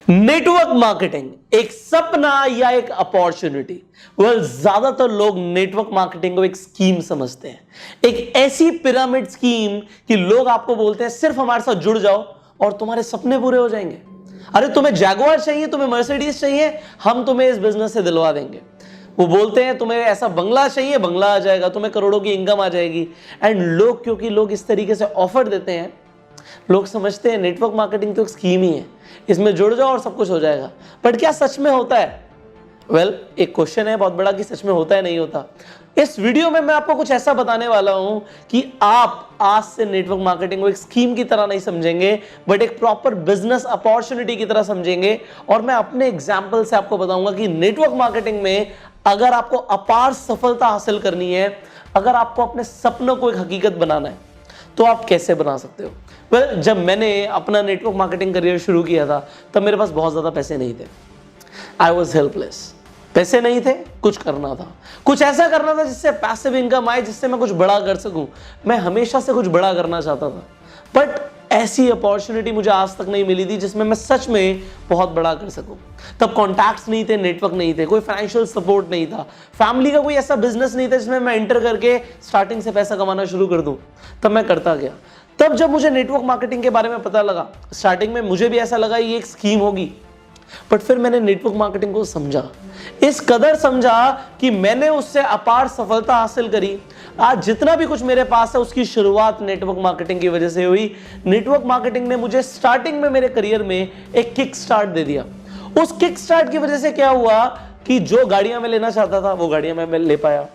Network marketing एक सपना या एक अपॉर्चुनिटी? ज्यादातर लोग नेटवर्क मार्केटिंग को एक स्कीम समझते हैं, एक ऐसी पिरामिड स्कीम कि लोग आपको बोलते हैं सिर्फ हमारे साथ जुड़ जाओ और तुम्हारे सपने पूरे हो जाएंगे। अरे तुम्हें जैगुआर चाहिए, तुम्हें मर्सिडीज चाहिए, हम तुम्हें इस बिजनेस से दिलवा देंगे। वो बोलते हैं तुम्हें ऐसा बंगला चाहिए, बंगला आ जाएगा, तुम्हें करोड़ों की इनकम आ जाएगी। एंड लोग, क्योंकि लोग इस तरीके से ऑफर देते हैं, लोग समझते हैं नेटवर्क मार्केटिंग तो एक स्कीम ही है, इसमें जुड़ जाओ और सब कुछ हो जाएगा। बट क्या सच में होता है? एक क्वेश्चन है बहुत बड़ा कि सच में होता है नहीं होता। इस वीडियो में मैं आपको कुछ ऐसा बताने वाला हूं कि आप आज से नेटवर्क मार्केटिंग को एक स्कीम की तरह नहीं समझेंगे, बट एक प्रॉपर बिजनेस अपॉर्चुनिटी की तरह समझेंगे। और मैं अपने एग्जाम्पल से आपको बताऊंगा कि नेटवर्क मार्केटिंग में अगर आपको अपार सफलता हासिल करनी है, अगर आपको अपने सपनों को एक हकीकत बनाना है, तो आप कैसे बना सकते हो। जब मैंने अपना नेटवर्क मार्केटिंग करियर शुरू किया था तब मेरे पास बहुत ज़्यादा पैसे नहीं थे। I was helpless. पैसे नहीं थे, कुछ करना था, कुछ ऐसा करना था जिससे पैसिव इनकम आए, जिससे मैं कुछ बड़ा कर सकूं। मैं हमेशा से कुछ बड़ा करना चाहता था, बट ऐसी अपॉर्चुनिटी मुझे आज तक नहीं मिली थी जिसमें मैं सच में बहुत बड़ा कर सकूं। तब कॉन्टैक्ट्स नहीं थे, नेटवर्क नहीं थे, कोई फाइनेंशियल सपोर्ट नहीं था, फैमिली का कोई ऐसा बिजनेस नहीं था जिसमें मैं एंटर करके स्टार्टिंग से पैसा कमाना शुरू कर दूं। तब मैं करता गया। तब जब मुझे नेटवर्क मार्केटिंग के बारे में पता लगा, स्टार्टिंग में मुझे भी ऐसा लगा ये एक स्कीम होगी, बट फिर मैंने नेटवर्क मार्केटिंग को समझा, इस कदर समझा कि मैंने उससे अपार सफलता हासिल करी। आज जितना भी कुछ मेरे पास है उसकी शुरुआत नेटवर्क मार्केटिंग की वजह से हुई। नेटवर्क मार्केटिंग ने मुझे स्टार्टिंग में मेरे करियर में एक किक स्टार्ट दे दिया। उस किक स्टार्ट की वजह से क्या हुआ कि जो गाड़ियां मैं लेना चाहता था वो गाड़ियां मैं ले पाया।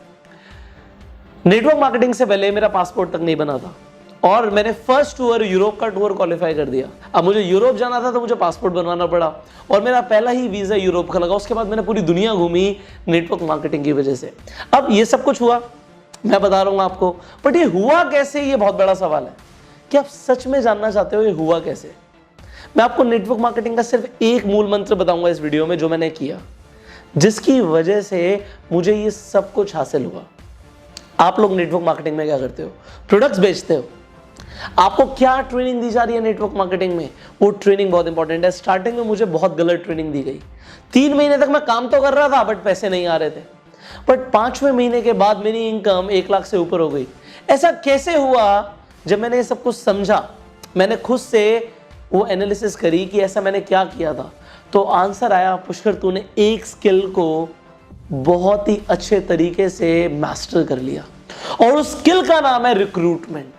नेटवर्क मार्केटिंग से पहले मेरा पासपोर्ट तक नहीं बना था और मैंने फर्स्ट टूर, यूरोप का टूर क्वालिफाई कर दिया। अब मुझे यूरोप जाना था तो मुझे पासपोर्ट बनवाना पड़ा और मेरा पहला ही वीजा यूरोप का लगा। उसके बाद मैंने पूरी दुनिया घूमी नेटवर्क मार्केटिंग की वजह से। अब ये सब कुछ हुआ, मैं बता रहा हूँ आपको, बट ये हुआ कैसे, ये बहुत बड़ा सवाल है। क्या आप सच में जानना चाहते हो ये हुआ कैसे? मैं आपको नेटवर्क मार्केटिंग का सिर्फ एक मूल मंत्र बताऊंगा इस वीडियो में, जो मैंने किया, जिसकी वजह से मुझे ये सब कुछ हासिल हुआ। आप लोग नेटवर्क मार्केटिंग में क्या करते हो? प्रोडक्ट्स बेचते हो। आपको क्या ट्रेनिंग दी जा रही है नेटवर्क मार्केटिंग में? वो ट्रेनिंग बहुत इंपॉर्टेंट है। स्टार्टिंग में मुझे बहुत गलत ट्रेनिंग दी गई। 3 महीने तक मैं काम तो कर रहा था बट पैसे नहीं आ रहे थे। बट 5वें महीने के बाद मेरी इनकम 1 लाख से ऊपर हो गई। ऐसा कैसे हुआ? जब मैंने ये सब कुछ समझा, मैंने खुद से वो एनालिसिस करी कि ऐसा मैंने क्या किया था, तो आंसर आया, पुष्कर तूने एक स्किल को बहुत ही अच्छे तरीके से मास्टर कर लिया और उस स्किल का नाम है रिक्रूटमेंट।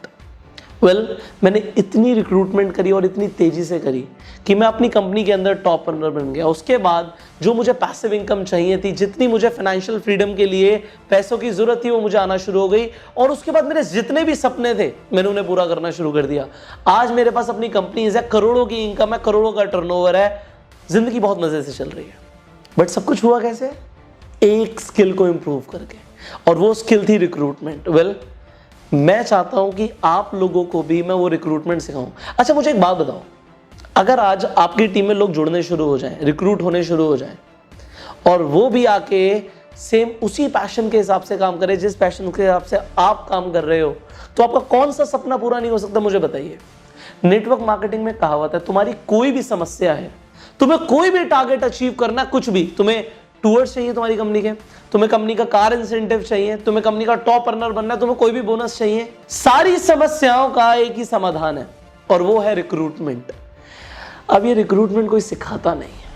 मैंने इतनी रिक्रूटमेंट करी और इतनी तेजी से करी कि मैं अपनी कंपनी के अंदर टॉप रनर बन गया। उसके बाद जो मुझे पैसिव इनकम चाहिए थी, जितनी मुझे फाइनेंशियल फ्रीडम के लिए पैसों की जरूरत थी, वो मुझे आना शुरू हो गई। और उसके बाद मेरे जितने भी सपने थे मैंने उन्हें पूरा करना शुरू कर दिया। आज मेरे पास अपनी कंपनीज है, करोड़ों की इनकम है, करोड़ों का टर्नओवर है, जिंदगी बहुत मजे से चल रही है। बट सब कुछ हुआ कैसे? एक स्किल को इंप्रूव करके, और वो स्किल थी रिक्रूटमेंट। मैं चाहता हूं कि आप लोगों को भी मैं वो रिक्रूटमेंट सिखाऊं। अच्छा, मुझे एक बात बताओ, अगर आज आपकी टीम में लोग जुड़ने शुरू हो जाएं, रिक्रूट होने शुरू हो जाएं, और वो भी आके सेम उसी पैशन के हिसाब से काम करें जिस पैशन के हिसाब से आप काम कर रहे हो, तो आपका कौन सा सपना पूरा नहीं हो सकता? मुझे बताइए। नेटवर्क मार्केटिंग में कहावत है, तुम्हारी कोई भी समस्या है, तुम्हें कोई भी टारगेट अचीव करना, कुछ भी, तुम्हें टूर्स चाहिए तुम्हारी कंपनी के, तुम्हें कंपनी का कार इंसेंटिव चाहिए, तुम्हें कंपनी का टॉप अर्नर बनना है, तुम्हें कोई भी बोनस चाहिए, सारी समस्याओं का एक ही समाधान है और वो है रिक्रूटमेंट। अब ये रिक्रूटमेंट कोई सिखाता नहीं है।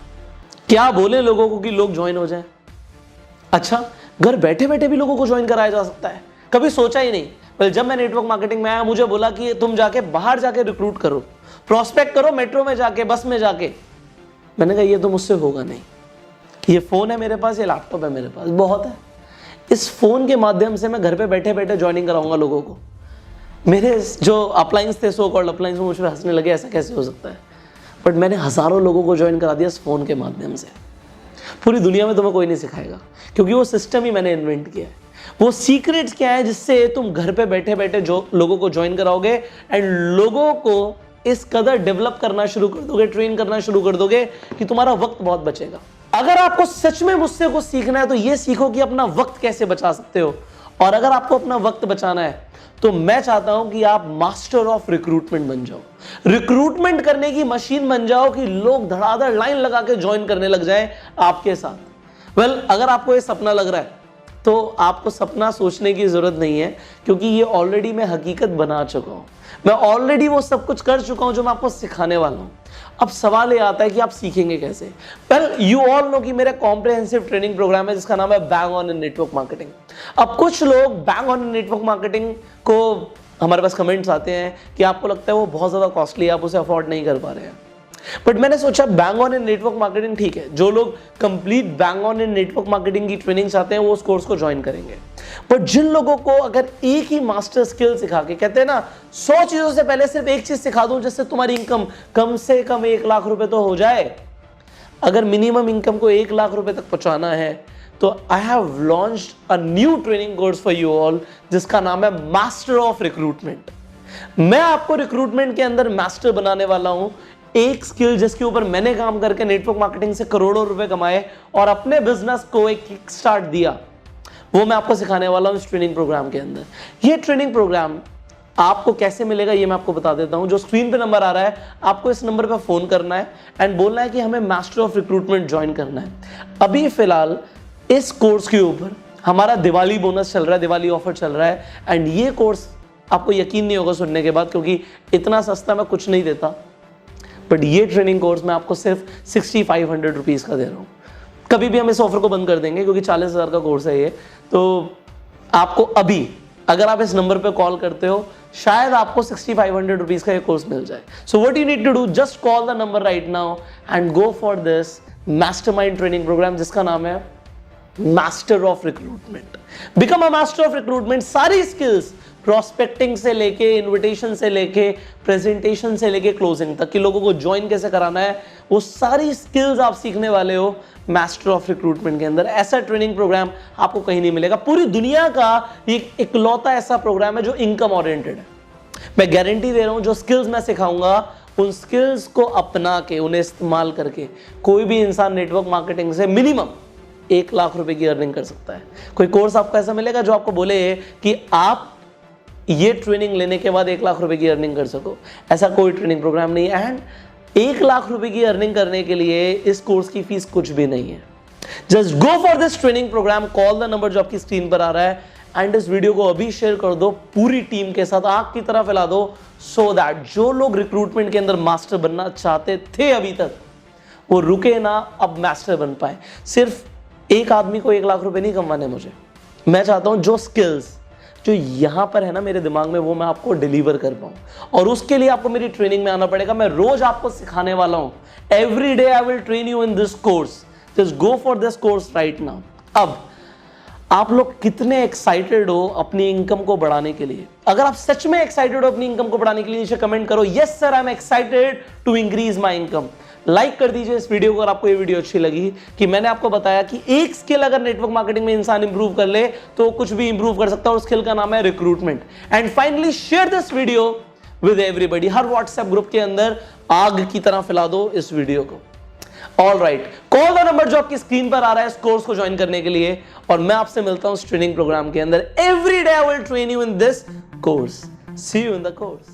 क्या बोले लोगों को कि लोग ज्वाइन हो जाएं? अच्छा, घर बैठे बैठे भी लोगों को ज्वाइन कराया जा सकता है। कभी सोचा ही नहीं। पर जब मैं नेटवर्क मार्केटिंग में आया, मुझे बोला कि तुम जाके बाहर जाके रिक्रूट करो, प्रोस्पेक्ट करो, मेट्रो में जाके, बस में जाके। मैंने कहा ये तो मुझसे होगा नहीं। ये फोन है मेरे पास, ये लैपटॉप है मेरे पास, बहुत है। इस फोन के माध्यम से मैं घर पे बैठे बैठे ज्वाइनिंग कराऊंगा लोगों को। मेरे जो अपलाइंस थे, सो कॉल्ड अपलाइंस, मुझ पर हंसने लगे, ऐसा कैसे हो सकता है? बट मैंने हजारों लोगों को ज्वाइन करा दिया इस फोन के माध्यम से। पूरी दुनिया में तुम्हें कोई नहीं सिखाएगा, क्योंकि वो सिस्टम ही मैंने इन्वेंट किया है। वो सीक्रेट्स क्या है जिससे तुम घर पे बैठे बैठे जो लोगों को ज्वाइन कराओगे एंड लोगों को इस कदर डेवलप करना शुरू कर दोगे, ट्रेन करना शुरू कर दोगे कि तुम्हारा वक्त बहुत बचेगा। अगर आपको सच में मुझसे कुछ सीखना है तो ये सीखो कि अपना वक्त कैसे बचा सकते हो। और अगर आपको अपना वक्त बचाना है तो मैं चाहता हूं कि आप मास्टर ऑफ रिक्रूटमेंट बन जाओ, रिक्रूटमेंट करने की मशीन बन जाओ कि लोग धड़ाधड़ लाइन लगा के ज्वाइन करने लग जाएं आपके साथ। अगर आपको ये सपना लग रहा है तो आपको सपना सोचने की जरूरत नहीं है, क्योंकि ये ऑलरेडी मैं हकीकत बना चुका हूं। मैं ऑलरेडी वो सब कुछ कर चुका हूं जो मैं आपको सिखाने वाला हूं। अब सवाल ये आता है कि आप सीखेंगे कैसे। यू ऑल नो कि मेरा कॉम्प्रिहेंसिव ट्रेनिंग प्रोग्राम है जिसका नाम है bang on in network marketing. अब कुछ लोग bang on in network marketing को हमारे पास कमेंट्स आते हैं कि आपको लगता है वो बहुत ज्यादा कॉस्टली है, आप उसे अफोर्ड नहीं कर पा रहे हैं। बट मैंने सोचा bang on in network marketing ठीक है, जो लोग complete bang on in network marketing की ट्रेनिंग चाहते हैं वो उस कोर्स को ज्वाइन करेंगे। बट जिन लोगों को अगर एक ही मास्टर स्किल सिखा के, कहते हैं ना 100 चीजों से पहले सिर्फ एक चीज सिखा दूं जिससे तुम्हारी इनकम कम से कम 1 लाख रुपए तो हो जाए, अगर मिनिमम इनकम को 1 लाख रुपए तक पहुंचाना है, तो I have launched a new training course for you all जिसका नाम है मास्टर ऑफ रिक्रूटमेंट। मैं आपको रिक्रूटमेंट के अंदर मास्टर बनाने वाला हूं। एक स्किल जिसके ऊपर मैंने काम करके नेटवर्क मार्केटिंग से करोड़ों रुपए कमाए और अपने बिजनेस को एक किक स्टार्ट दिया, वो मैं आपको सिखाने वाला हूं इस ट्रेनिंग प्रोग्राम के अंदर। ये ट्रेनिंग प्रोग्राम आपको कैसे मिलेगा ये मैं आपको बता देता हूं। जो स्क्रीन पे नंबर आ रहा है, आपको इस नंबर पे फोन करना है एंड बोलना है कि हमें मास्टर ऑफ रिक्रूटमेंट ज्वाइन करना है। अभी फिलहाल इस कोर्स के ऊपर हमारा दिवाली बोनस चल रहा है, दिवाली ऑफर चल रहा है। एंड ये कोर्स आपको यकीन नहीं होगा सुनने के बाद, क्योंकि इतना सस्ता मैं कुछ नहीं देता। बट ये ट्रेनिंग कोर्स मैं आपको सिर्फ 6500 रुपीज़ का दे रहा हूँ। कभी भी हम इस ऑफर को बंद कर देंगे क्योंकि 40,000 का कोर्स है ये। तो आपको अभी अगर आप इस नंबर पे कॉल करते हो, शायद आपको 6500 रुपीज़ का ये कोर्स मिल जाए। So what you need to do, just call the number right now and go for this mastermind training program जिसका नाम है master of recruitment. Become a master of recruitment. सारी स्किल्स प्रोस्पेक्टिंग से लेके, इनविटेशन से लेके, प्रेजेंटेशन से लेके क्लोजिंग तक कि लोगों को ज्वाइन कैसे कराना है, वो सारी स्किल्स आप सीखने वाले हो मास्टर ऑफ रिक्रूटमेंट के अंदर। ऐसा ट्रेनिंग प्रोग्राम आपको कहीं नहीं मिलेगा। पूरी दुनिया का एक इकलौता ऐसा प्रोग्राम है जो इनकम ओरिएंटेड है। मैं गारंटी दे रहा हूं, जो स्किल्स मैं सिखाऊंगा उन स्किल्स को अपना के, उन्हें इस्तेमाल करके कोई भी इंसान नेटवर्क मार्केटिंग से मिनिमम 1 लाख रुपए की अर्निंग कर सकता है। कोई कोर्स आपको ऐसा मिलेगा जो आपको बोले कि आप ये ट्रेनिंग लेने के बाद 1 लाख रुपए की अर्निंग कर सको, ऐसा कोई ट्रेनिंग प्रोग्राम नहीं है। एंड 1 लाख रुपए की अर्निंग करने के लिए इस कोर्स की फीस कुछ भी नहीं है। Just go for this training program, call the number जो आपकी स्क्रीन पर आ रहा है एंड इस वीडियो को अभी शेयर कर दो पूरी टीम के साथ, आग की तरह फैला दो, सो दैट जो लोग रिक्रूटमेंट के अंदर मास्टर बनना चाहते थे अभी तक, वो रुके ना, अब मास्टर बन पाए। सिर्फ एक आदमी को 1 लाख रुपए नहीं कमाने मुझे, मैं चाहता हूं जो स्किल्स जो यहां पर है ना मेरे दिमाग में, वो मैं आपको डिलीवर कर पाऊं। और उसके लिए आपको मेरी ट्रेनिंग में आना पड़ेगा। मैं रोज आपको सिखाने वाला हूं। Every day I will train you in this course. Just go for this course right now. अब आप लोग कितने एक्साइटेड हो अपनी इनकम को बढ़ाने के लिए? अगर आप सच में एक्साइटेड हो अपनी इनकम को बढ़ाने के लिए, नीचे कमेंट करो, yes sir I am excited to increase my income. Like कर दीजिए इस वीडियो को अगर आपको ये वीडियो अच्छी लगी, कि मैंने आपको बताया कि एक स्किल अगर नेटवर्क मार्केटिंग में इंसान इंप्रूव कर ले तो कुछ भी इंप्रूव कर सकता है, और स्किल का नाम है recruitment. And finally share this video with everybody. Her WhatsApp group के अंदर आग की तरह फैला दो इस वीडियो को। All right, call the number जो आपकी स्क्रीन पर आ रहा है इस कोर्स को ज्वाइन करने के लिए, और मैं आपसे मिलता हूं इस ट्रेनिंग प्रोग्राम के अंदर। Every day I will train you in this course. See you in the course.